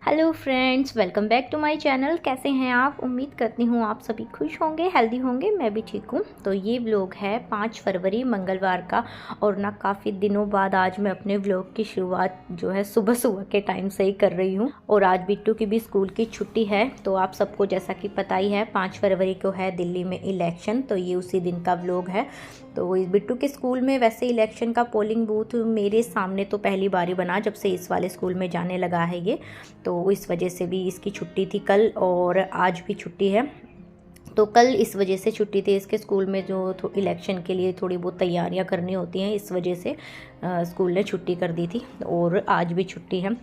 Hello friends, welcome back to my channel. कैसे हैं आप? उम्मीद करती हूँ आप सभी खुश होंगे, हेल्दी होंगे। मैं भी ठीक हूँ। तो ये व्लॉग है 5 फरवरी मंगलवार का, और ना काफ़ी दिनों बाद आज मैं अपने व्लॉग की शुरुआत जो है सुबह सुबह के टाइम से ही कर रही हूँ। और आज बिट्टू की भी स्कूल की छुट्टी है। तो आप सबको जैसा कि पता ही है 5 फरवरी को है दिल्ली में इलेक्शन, तो ये उसी दिन का व्लॉग है। तो इस बिट्टू के स्कूल में वैसे इलेक्शन का पोलिंग बूथ मेरे सामने तो पहली बार ही बना जब से इस वाले स्कूल में जाने लगा है ये। तो इस वजह से भी इसकी छुट्टी थी कल, और आज भी छुट्टी है। तो कल इस वजह से छुट्टी थी। इसके स्कूल में जो इलेक्शन के लिए थोड़ी बहुत तैयारियां करनी होती हैं, इस वजह से स्कूल ने छुट्टी कर दी थी, और आज भी छुट्टी है।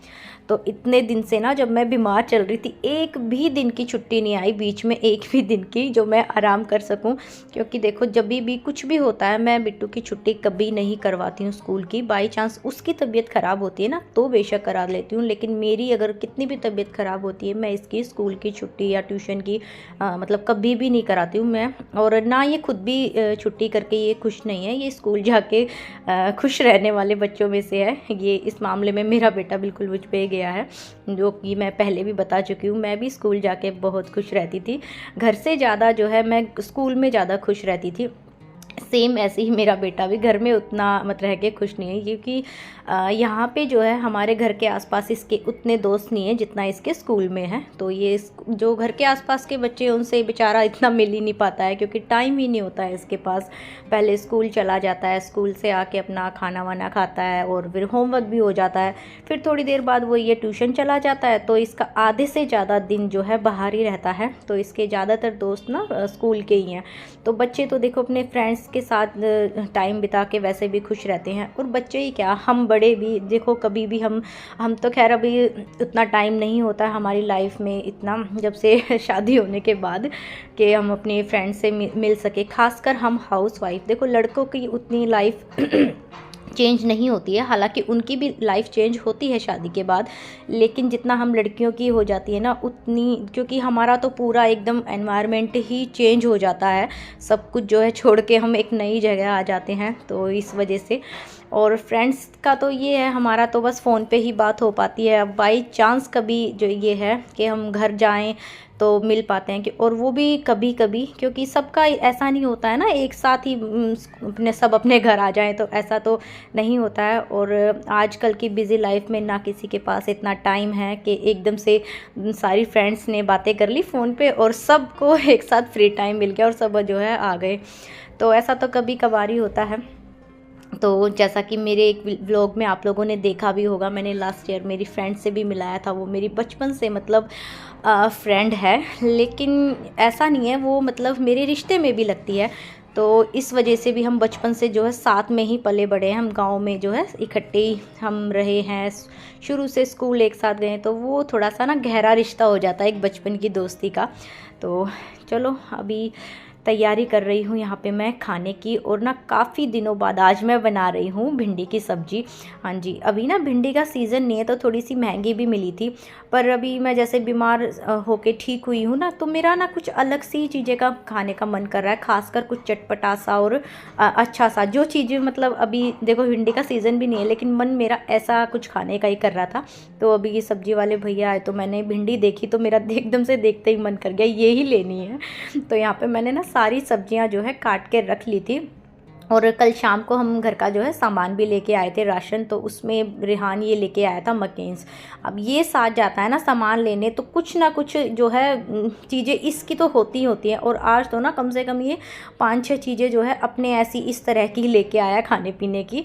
तो इतने दिन से ना, जब मैं बीमार चल रही थी, एक भी दिन की छुट्टी नहीं आई बीच में, एक भी दिन की, जो मैं आराम कर सकूं। क्योंकि देखो, जब भी कुछ भी होता है, मैं बिट्टू की छुट्टी कभी नहीं करवाती हूँ स्कूल की। बाई चांस उसकी तबीयत ख़राब होती है ना, तो बेशक करा लेती हूँ, लेकिन मेरी अगर कितनी भी तबीयत ख़राब होती है, मैं इसकी स्कूल की छुट्टी या ट्यूशन की मतलब कभी भी नहीं कराती हूँ मैं। और ना ये खुद भी छुट्टी करके ये खुश नहीं है, ये स्कूल जाके खुश रहने वाले बच्चों में से है। ये इस मामले में मेरा बेटा बिल्कुल मुझ पे गया है, जो कि मैं पहले भी बता चुकी हूँ। मैं भी स्कूल जाके बहुत खुश रहती थी, घर से ज़्यादा जो है मैं स्कूल में ज़्यादा खुश रहती थी। सेम ऐसे ही मेरा बेटा भी घर में उतना मत रह के खुश नहीं है, क्योंकि यहाँ पे जो है हमारे घर के आसपास इसके उतने दोस्त नहीं है जितना इसके स्कूल में है। तो ये जो घर के आसपास के बच्चे हैं, उनसे बेचारा इतना मिल ही नहीं पाता है, क्योंकि टाइम ही नहीं होता है इसके पास। पहले स्कूल चला जाता है, स्कूल से आके अपना खाना वाना खाता है, और फिर होमवर्क भी हो जाता है। फिर थोड़ी देर बाद वो ये ट्यूशन चला जाता है, तो इसका आधे से ज़्यादा दिन जो है बाहर ही रहता है। तो इसके ज़्यादातर दोस्त ना स्कूल के ही हैं। तो बच्चे तो देखो अपने फ्रेंड्स के साथ टाइम बिता के वैसे भी खुश रहते हैं, और बच्चे ही क्या, हम बड़े भी देखो कभी भी हम तो खैर अभी उतना टाइम नहीं होता है हमारी लाइफ में इतना, जब से शादी होने के बाद, कि हम अपने फ्रेंड से मिल सके। खासकर हम हाउस वाइफ, देखो लड़कों की उतनी लाइफ चेंज नहीं होती है, हालांकि उनकी भी लाइफ चेंज होती है शादी के बाद, लेकिन जितना हम लड़कियों की हो जाती है ना उतनी, क्योंकि हमारा तो पूरा एकदम एनवायरनमेंट ही चेंज हो जाता है। सब कुछ जो है छोड़ के हम एक नई जगह आ जाते हैं, तो इस वजह से। और फ्रेंड्स का तो ये है, हमारा तो बस फ़ोन पे ही बात हो पाती है। अब बाई चांस कभी जो ये है कि हम घर जाएं तो मिल पाते हैं, कि और वो भी कभी कभी, क्योंकि सबका ऐसा नहीं होता है ना एक साथ ही अपने सब अपने घर आ जाएं, तो ऐसा तो नहीं होता है। और आजकल की बिज़ी लाइफ में ना किसी के पास इतना टाइम है कि एकदम से सारी फ्रेंड्स ने बातें कर ली फ़ोन पे, और सबको एक साथ फ्री टाइम मिल गया और सब जो है आ गए। तो ऐसा तो कभी कभार ही होता है। तो जैसा कि मेरे एक व्लॉग में आप लोगों ने देखा भी होगा, मैंने लास्ट ईयर मेरी फ्रेंड से भी मिलाया था। वो मेरी बचपन से मतलब फ्रेंड है, लेकिन ऐसा नहीं है वो मतलब मेरे रिश्ते में भी लगती है। तो इस वजह से भी हम बचपन से जो है साथ में ही पले बड़े हैं। हम गांव में जो है इकट्ठे ही हम रहे हैं, शुरू से स्कूल एक साथ गए, तो वो थोड़ा सा ना गहरा रिश्ता हो जाता है एक बचपन की दोस्ती का। तो चलो, अभी तैयारी कर रही हूँ यहाँ पे मैं खाने की, और ना काफ़ी दिनों बाद आज मैं बना रही हूँ भिंडी की सब्ज़ी। हाँ जी, अभी ना भिंडी का सीज़न नहीं है, तो थोड़ी सी महंगी भी मिली थी। पर अभी मैं जैसे बीमार होके ठीक हुई हूँ ना, तो मेरा ना कुछ अलग सी चीज़ें का खाने का मन कर रहा है, खासकर कुछ चटपटा सा और अच्छा सा। जो चीज़ें मतलब अभी देखो भिंडी का सीज़न भी नहीं है, लेकिन मन मेरा ऐसा कुछ खाने का ही कर रहा था। तो अभी ये सब्ज़ी वाले भैया आए, तो मैंने भिंडी देखी, तो मेरा एकदम से देखते ही मन कर गया ये ही लेनी है। तो यहाँ पे मैंने ना सारी सब्जियां जो है काट के रख ली थी। और कल शाम को हम घर का जो है सामान भी लेके आए थे, राशन, तो उसमें रेहान ये लेके आया था मकेन्स। अब ये साथ जाता है ना सामान लेने, तो कुछ ना कुछ जो है चीज़ें इसकी तो होती ही होती हैं। और आज तो ना कम से कम ये 5-6 चीज़ें जो है अपने ऐसी इस तरह की लेके आया खाने पीने की।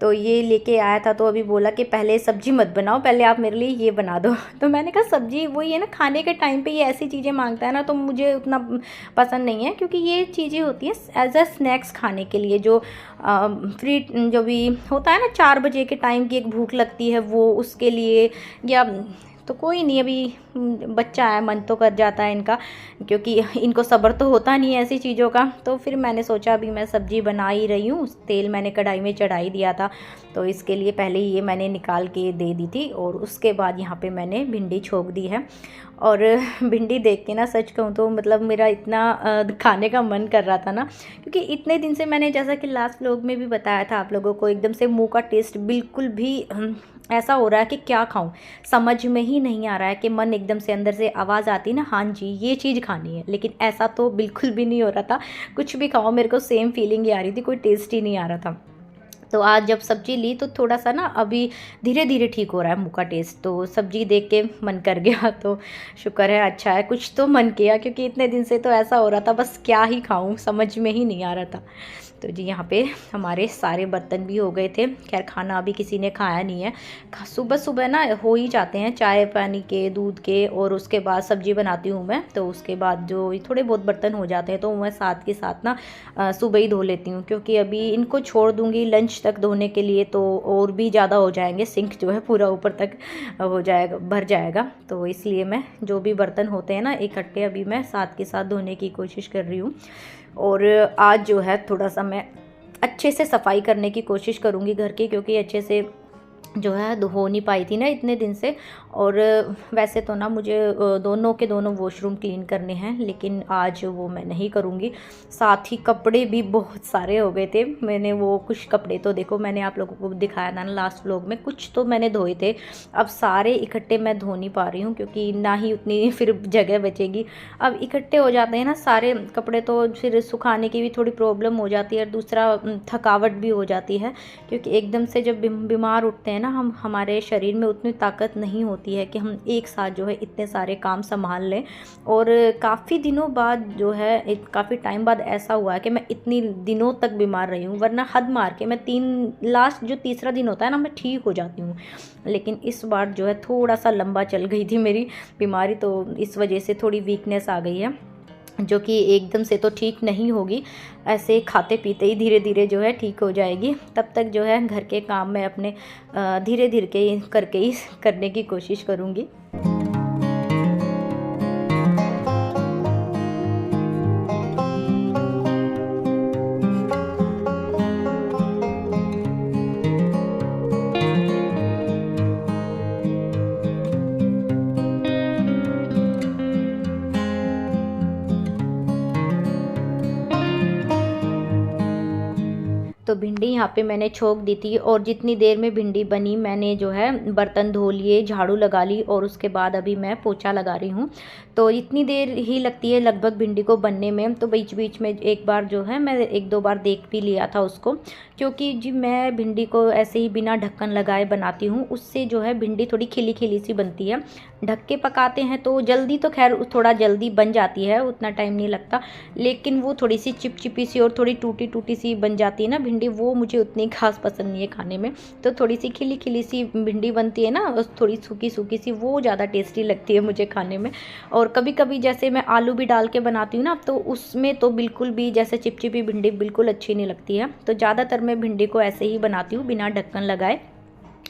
तो ये लेके आया था, तो अभी बोला कि पहले सब्जी मत बनाओ, पहले आप मेरे लिए ये बना दो। तो मैंने कहा सब्जी वही है ना, खाने के टाइम पे ये ऐसी चीज़ें मांगता है ना, तो मुझे उतना पसंद नहीं है, क्योंकि ये चीज़ें होती हैं एज अ स्नैक्स खाने के लिए, जो फ्री जो भी होता है ना 4 बजे के टाइम की एक भूख लगती है, वो उसके लिए। या तो कोई नहीं, अभी बच्चा है, मन तो कर जाता है इनका, क्योंकि इनको सब्र तो होता नहीं है ऐसी चीज़ों का। तो फिर मैंने सोचा अभी मैं सब्ज़ी बना ही रही हूँ, तेल मैंने कढ़ाई में चढ़ा ही दिया था, तो इसके लिए पहले ये मैंने निकाल के दे दी थी, और उसके बाद यहाँ पे मैंने भिंडी छोंक दी है। और भिंडी देख के ना सच कहूँ तो मतलब मेरा इतना खाने का मन कर रहा था ना, क्योंकि इतने दिन से मैंने जैसा कि लास्ट व्लॉग में भी बताया था आप लोगों को, एकदम से मुंह का टेस्ट बिल्कुल भी ऐसा हो रहा है कि क्या खाऊं, समझ में ही नहीं आ रहा है कि मन एकदम से अंदर से आवाज़ आती ना, हाँ जी ये चीज़ खानी है, लेकिन ऐसा तो बिल्कुल भी नहीं हो रहा था। कुछ भी खाओ मेरे को सेम फीलिंग ही आ रही थी, कोई टेस्ट ही नहीं आ रहा था। तो आज जब सब्ज़ी ली तो थोड़ा सा ना अभी धीरे धीरे ठीक हो रहा है मुँह का टेस्ट, तो सब्ज़ी देख के मन कर गया। तो शुक्र है, अच्छा है कुछ तो मन किया, क्योंकि इतने दिन से तो ऐसा हो रहा था बस क्या ही खाऊं, समझ में ही नहीं आ रहा था। तो जी यहाँ पे हमारे सारे बर्तन भी हो गए थे। खैर खाना अभी किसी ने खाया नहीं है, सुबह सुबह ना हो ही जाते हैं चाय पानी के, दूध के, और उसके बाद सब्ज़ी बनाती हूँ मैं, तो उसके बाद जो थोड़े बहुत बर्तन हो जाते हैं तो मैं साथ के साथ ना सुबह ही धो लेती हूँ, क्योंकि अभी इनको छोड़ दूँगी लंच तक धोने के लिए तो और भी ज़्यादा हो जाएंगे, सिंक जो है पूरा ऊपर तक हो जाएगा, भर जाएगा। तो इसलिए मैं जो भी बर्तन होते हैं ना इकट्ठे अभी मैं साथ के साथ धोने की कोशिश कर रही हूँ। और आज जो है थोड़ा सा मैं अच्छे से सफाई करने की कोशिश करूँगी घर की, क्योंकि अच्छे से जो है हो नहीं पाई थी ना इतने दिन से। और वैसे तो ना मुझे दोनों के दोनों वॉशरूम क्लीन करने हैं, लेकिन आज वो मैं नहीं करूँगी। साथ ही कपड़े भी बहुत सारे हो गए थे, मैंने वो कुछ कपड़े तो देखो मैंने आप लोगों को दिखाया था ना लास्ट व्लॉग में, कुछ तो मैंने धोए थे, अब सारे इकट्ठे मैं धो नहीं पा रही हूँ, क्योंकि ना ही उतनी फिर जगह बचेगी। अब इकट्ठे हो जाते हैं ना सारे कपड़े तो फिर सुखाने की भी थोड़ी प्रॉब्लम हो जाती है, और दूसरा थकावट भी हो जाती है, क्योंकि एकदम से जब बीमार उठते हैं ना हम, हमारे शरीर में उतनी ताकत नहीं होती है कि हम एक साथ जो है इतने सारे काम संभाल लें। और काफ़ी दिनों बाद जो है, काफ़ी टाइम बाद ऐसा हुआ है कि मैं इतनी दिनों तक बीमार रही हूँ, वरना हद मार के मैं लास्ट जो तीसरा दिन होता है ना मैं ठीक हो जाती हूँ। लेकिन इस बार जो है थोड़ा सा लंबा चल गई थी मेरी बीमारी, तो इस वजह से थोड़ी वीकनेस आ गई है, जो कि एकदम से तो ठीक नहीं होगी, ऐसे खाते पीते ही धीरे धीरे जो है ठीक हो जाएगी। तब तक जो है घर के काम मैं अपने धीरे धीरे करके ही करने की कोशिश करूँगी। तो भिंडी यहाँ पे मैंने छोक दी थी, और जितनी देर में भिंडी बनी मैंने जो है बर्तन धो लिए, झाड़ू लगा ली, और उसके बाद अभी मैं पोछा लगा रही हूँ। तो इतनी देर ही लगती है लगभग भिंडी को बनने में। तो बीच बीच में एक बार जो है मैं एक दो बार देख भी लिया था उसको, क्योंकि जी मैं भिंडी को ऐसे ही बिना ढक्कन लगाए बनाती हूँ, उससे जो है भिंडी थोड़ी खिली खिली सी बनती है। ढक के पकाते हैं तो जल्दी, तो खैर थोड़ा जल्दी बन जाती है, उतना टाइम नहीं लगता, लेकिन वो थोड़ी सी चिपचिपी सी और थोड़ी टूटी टूटी सी बन जाती है ना भिंडी, वो मुझे उतनी खास पसंद नहीं है खाने में। तो थोड़ी सी खिली खिली सी भिंडी बनती है ना, थोड़ी सूखी सूखी सी, वो ज़्यादा टेस्टी लगती है मुझे खाने में। और कभी कभी जैसे मैं आलू भी डाल के बनाती हूँ ना, तो उसमें तो बिल्कुल भी जैसे चिपचिपी भिंडी बिल्कुल अच्छी नहीं लगती है। तो ज़्यादातर मैं भिंडी को ऐसे ही बनाती हूँ बिना ढक्कन लगाए।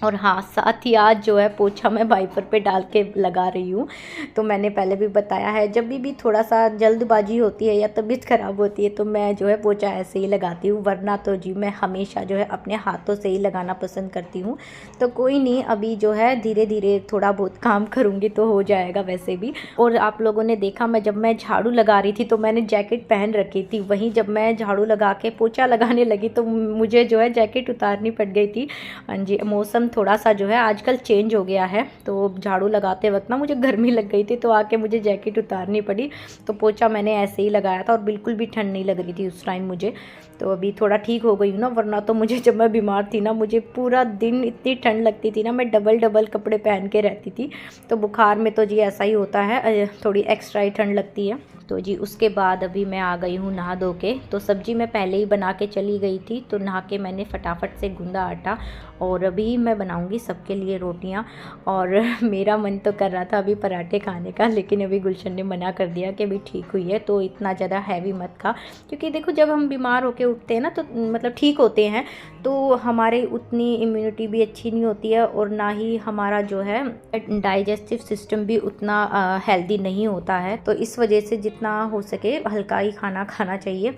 और हाँ, साथ ही आज जो है पोछा मैं वाइपर पे डाल के लगा रही हूँ। तो मैंने पहले भी बताया है, जब भी थोड़ा सा जल्दबाजी होती है या तबीयत ख़राब होती है तो मैं जो है पोछा ऐसे ही लगाती हूँ, वरना तो जी मैं हमेशा जो है अपने हाथों से ही लगाना पसंद करती हूँ। तो कोई नहीं, अभी जो है धीरे धीरे थोड़ा बहुत काम करूँगी तो हो जाएगा वैसे भी। और आप लोगों ने देखा जब मैं झाड़ू लगा रही थी तो मैंने जैकेट पहन रखी थी, वहीं जब मैं झाड़ू लगा के पोछा लगाने लगी तो मुझे जो है जैकेट उतारनी पड़ गई थी। हाँ जी, मौसम थोड़ा सा जो है आजकल चेंज हो गया है, तो झाड़ू लगाते वक्त ना मुझे गर्मी लग गई थी, तो आके मुझे जैकेट उतारनी पड़ी। तो पोछा मैंने ऐसे ही लगाया था और बिल्कुल भी ठंड नहीं लग रही थी उस टाइम मुझे। तो अभी थोड़ा ठीक हो गई हूँ ना, वरना तो मुझे जब मैं बीमार थी ना मुझे पूरा दिन इतनी ठंड लगती थी ना, मैं डबल डबल कपड़े पहन के रहती थी। तो बुखार में तो जी ऐसा ही होता है, थोड़ी एक्स्ट्रा ही ठंड लगती है। तो जी उसके बाद अभी मैं आ गई हूँ नहा धो के। तो सब्ज़ी मैं पहले ही बना के चली गई थी, तो नहा के मैंने फटाफट से गूंदा आटा, और अभी मैं बनाऊँगी सबके लिए रोटियाँ। और मेरा मन तो कर रहा था अभी पराठे खाने का, लेकिन अभी गुलशन ने मना कर दिया कि अभी ठीक हुई है तो इतना ज़्यादा हैवी मत खा, क्योंकि देखो जब हम बीमार होके उठते हैं ना तो मतलब ठीक होते हैं तो हमारे उतनी इम्यूनिटी भी अच्छी नहीं होती है, और ना ही हमारा जो है डाइजेस्टिव सिस्टम भी उतना हेल्दी नहीं होता है। तो इस वजह से जितना हो सके हल्का ही खाना खाना चाहिए।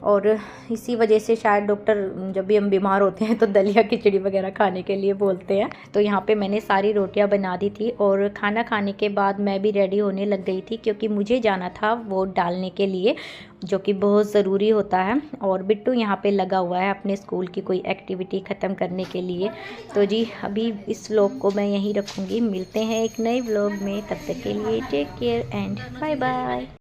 और इसी वजह से शायद डॉक्टर जब भी हम बीमार होते हैं तो दलिया खिचड़ी वगैरह खाने के लिए बोलते हैं। तो यहाँ पे मैंने सारी रोटियाँ बना दी थी और खाना खाने के बाद मैं भी रेडी होने लग गई थी, क्योंकि मुझे जाना था वोट डालने के लिए, जो कि बहुत ज़रूरी होता है। और बिट्टू यहाँ पे लगा हुआ है अपने स्कूल की कोई एक्टिविटी ख़त्म करने के लिए। तो जी अभी इस व्लॉग को मैं यहीं रखूँगी, मिलते हैं एक नए व्लॉग में, तब तक के लिए take care and bye bye.